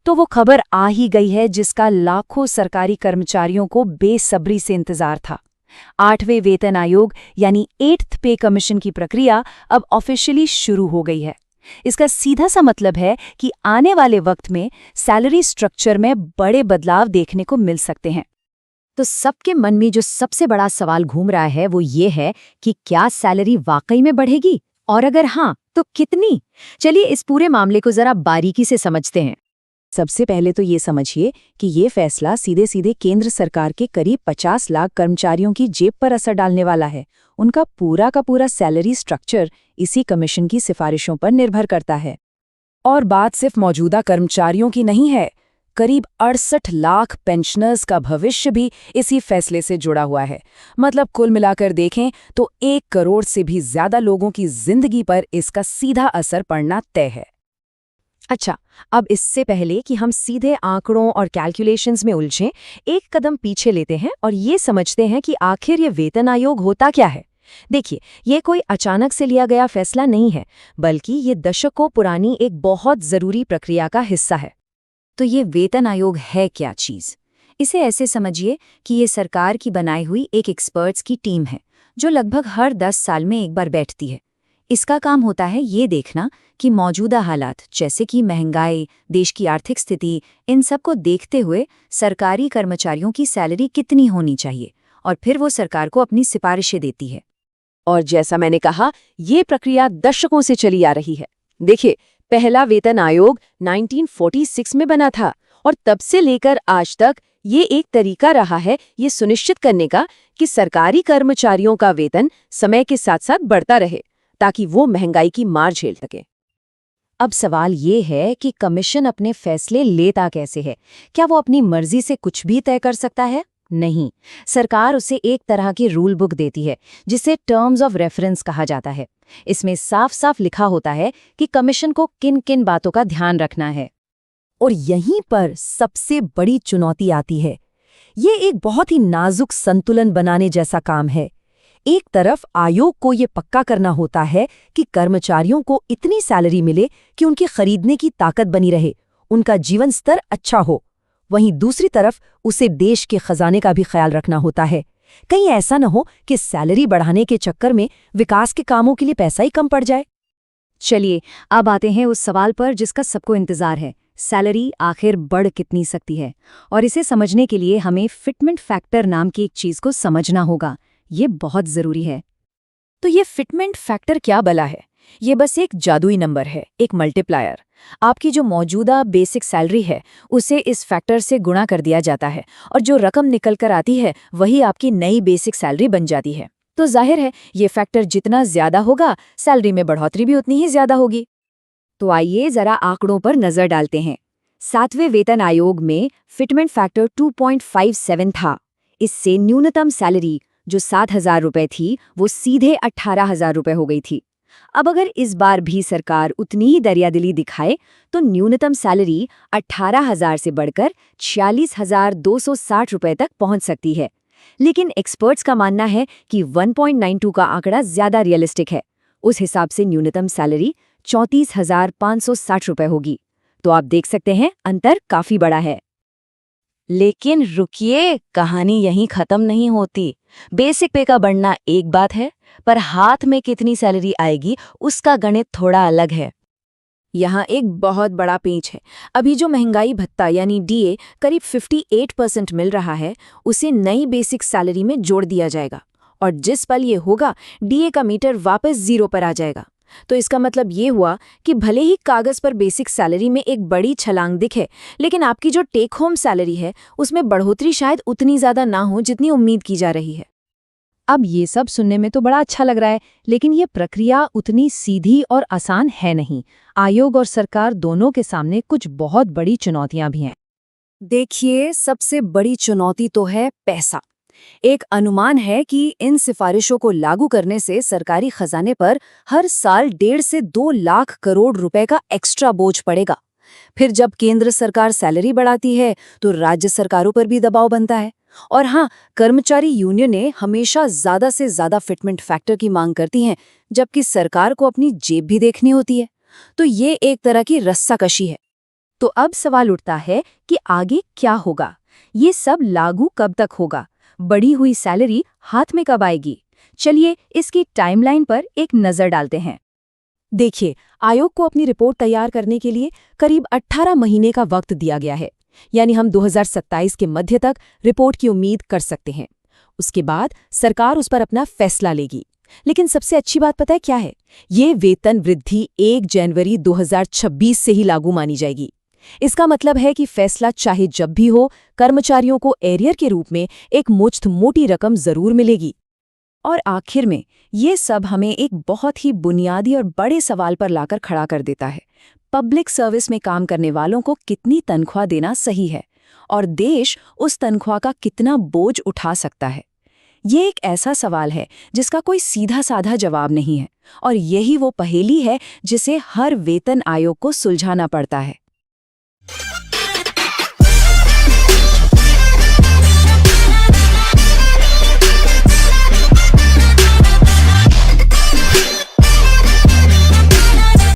तो वो खबर आ ही गई है जिसका लाखों सरकारी कर्मचारियों को बेसब्री से इंतजार था। 8वें वेतन आयोग यानी 8th पे कमीशन की प्रक्रिया अब ऑफिशियली शुरू हो गई है। इसका सीधा सा मतलब है कि आने वाले वक्त में सैलरी स्ट्रक्चर में बड़े बदलाव देखने को मिल सकते हैं। तो सबके मन में जो सबसे बड़ा सवाल घूम रहा है वो ये है कि क्या सैलरी वाकई में बढ़ेगी, और अगर हाँ तो कितनी। चलिए इस पूरे मामले को जरा बारीकी से समझते हैं। सबसे पहले तो ये समझिए कि ये फैसला सीधे सीधे केंद्र सरकार के करीब 50 लाख कर्मचारियों की जेब पर असर डालने वाला है। उनका पूरा का पूरा सैलरी स्ट्रक्चर इसी कमीशन की सिफारिशों पर निर्भर करता है। और बात सिर्फ मौजूदा कर्मचारियों की नहीं है, करीब 68 लाख पेंशनर्स का भविष्य भी इसी फैसले से जुड़ा हुआ है। मतलब कुल मिलाकर देखें तो 1 करोड़ से भी ज्यादा लोगों की जिंदगी पर इसका सीधा असर पड़ना तय है। अच्छा, अब इससे पहले कि हम सीधे आंकड़ों और कैलकुलेशंस में उलझें, एक कदम पीछे लेते हैं और ये समझते हैं कि आखिर ये वेतन आयोग होता क्या है। देखिए, ये कोई अचानक से लिया गया फैसला नहीं है, बल्कि ये दशकों पुरानी एक बहुत ज़रूरी प्रक्रिया का हिस्सा है। तो ये वेतन आयोग है क्या चीज़? इसे ऐसे समझिए कि ये सरकार की बनाई हुई एक एक्सपर्ट्स की टीम है, जो लगभग हर 10 साल में एक बार बैठती है। इसका काम होता है ये देखना कि मौजूदा हालात जैसे कि महंगाई, देश की आर्थिक स्थिति, इन सब को देखते हुए सरकारी कर्मचारियों की सैलरी कितनी होनी चाहिए, और फिर वो सरकार को अपनी सिफारिशें देती है। और जैसा मैंने कहा, ये प्रक्रिया दशकों से चली आ रही है। देखिए, पहला वेतन आयोग 1946 में बना था और तब से लेकर आज तक ये एक तरीका रहा है ये सुनिश्चित करने का कि सरकारी कर्मचारियों का वेतन समय के साथ साथ बढ़ता रहे, ताकि वो महंगाई की मार झेल सके। अब सवाल ये है कि कमीशन अपने फैसले लेता कैसे है? क्या वो अपनी मर्जी से कुछ भी तय कर सकता है? नहीं, सरकार उसे एक तरह की रूल बुक देती है, जिसे टर्म्स ऑफ रेफरेंस कहा जाता है। इसमें साफ साफ लिखा होता है कि कमीशन को किन किन बातों का ध्यान रखना है। और यहीं पर सबसे बड़ी चुनौती आती है। ये एक बहुत ही नाजुक संतुलन बनाने जैसा काम है। एक तरफ आयोग को ये पक्का करना होता है कि कर्मचारियों को इतनी सैलरी मिले कि उनकी खरीदने की ताकत बनी रहे, उनका जीवन स्तर अच्छा हो। वहीं दूसरी तरफ उसे देश के खजाने का भी ख्याल रखना होता है। कहीं ऐसा न हो कि सैलरी बढ़ाने के चक्कर में विकास के कामों के लिए पैसा ही कम पड़ जाए। चलिए अब आते हैं उस सवाल पर जिसका सबको इंतजार है, सैलरी आखिर बढ़ कितनी सकती है। और इसे समझने के लिए हमें फिटमेंट फैक्टर नाम की एक चीज को समझना होगा। ये बहुत जरूरी है। तो ये फिटमेंट फैक्टर क्या भला है? ये बस एक जादुई नंबर है, एक मल्टीप्लायर। आपकी जो मौजूदा बेसिक सैलरी है उसे इस फैक्टर से गुणा कर दिया जाता है, और जो रकम निकल कर आती है वही आपकी नई बेसिक सैलरी बन जाती है। तो जाहिर है ये फैक्टर जितना ज्यादा होगा, सैलरी में बढ़ोतरी भी उतनी ही ज्यादा होगी। तो आइए जरा आंकड़ों पर नजर डालते हैं। 7वें वेतन आयोग में फिटमेंट फैक्टर 2.57 था। इससे न्यूनतम सैलरी जो 7,000 रुपए थी वो सीधे 18,000 रुपए हो गई थी। अब अगर इस बार भी सरकार उतनी ही दरियादिली दिखाए तो न्यूनतम सैलरी 18,000 से बढ़कर 46,260 रुपए तक पहुंच सकती है। लेकिन एक्सपर्ट्स का मानना है कि 1.92 का आंकड़ा ज्यादा रियलिस्टिक है। उस हिसाब से न्यूनतम सैलरी 34,560 रुपए होगी। तो आप देख सकते हैं अंतर काफी बड़ा है। लेकिन रुकिए, कहानी यहीं खत्म नहीं होती। बेसिक पे का बढ़ना एक बात है, पर हाथ में कितनी सैलरी आएगी उसका गणित थोड़ा अलग है। यहाँ एक बहुत बड़ा पेंच है। अभी जो महंगाई भत्ता यानी डीए करीब 58% मिल रहा है, उसे नई बेसिक सैलरी में जोड़ दिया जाएगा, और जिस पल ये होगा डीए का मीटर वापस 0 पर आ जाएगा। तो इसका मतलब ये हुआ कि भले ही कागज पर बेसिक सैलरी में एक बड़ी छलांग दिखे, लेकिन आपकी जो टेक होम सैलरी है उसमें बढ़ोतरी शायद उतनी ज्यादा ना हो जितनी उम्मीद की जा रही है। अब ये सब सुनने में तो बड़ा अच्छा लग रहा है, लेकिन ये प्रक्रिया उतनी सीधी और आसान है नहीं। आयोग और सरकार दोनों के सामने कुछ बहुत बड़ी चुनौतियां भी हैं। देखिए, सबसे बड़ी चुनौती तो है पैसा। एक अनुमान है कि इन सिफारिशों को लागू करने से सरकारी खजाने पर हर साल 1.5 से 2 लाख करोड़ रुपए का एक्स्ट्रा बोझ पड़ेगा। फिर जब केंद्र सरकार सैलरी बढ़ाती है तो राज्य सरकारों पर भी दबाव बनता है। और हाँ, कर्मचारी यूनियनें हमेशा ज्यादा से ज्यादा फिटमेंट फैक्टर की मांग करती हैं, जबकि सरकार को अपनी जेब भी देखनी होती है। तो ये एक तरह की रस्साकशी है। तो अब सवाल उठता है कि आगे क्या होगा? ये सब लागू कब तक होगा? बढ़ी हुई सैलरी हाथ में कब आएगी? चलिए इसकी टाइमलाइन पर एक नज़र डालते हैं। देखिए, आयोग को अपनी रिपोर्ट तैयार करने के लिए करीब 18 महीने का वक्त दिया गया है, यानी हम 2027 के मध्य तक रिपोर्ट की उम्मीद कर सकते हैं। उसके बाद सरकार उस पर अपना फैसला लेगी। लेकिन सबसे अच्छी बात पता है क्या है? ये वेतन वृद्धि 1 जनवरी 2026 से ही लागू मानी जाएगी। इसका मतलब है कि फैसला चाहे जब भी हो, कर्मचारियों को एरियर के रूप में एक मुश्त मोटी रकम जरूर मिलेगी। और आखिर में ये सब हमें एक बहुत ही बुनियादी और बड़े सवाल पर लाकर खड़ा कर देता है। पब्लिक सर्विस में काम करने वालों को कितनी तनख्वाह देना सही है और देश उस तनख्वाह का कितना बोझ उठा सकता है? ये एक ऐसा सवाल है जिसका कोई सीधा साधा जवाब नहीं है और यही वो पहेली है जिसे हर वेतन आयोग को सुलझाना पड़ता है।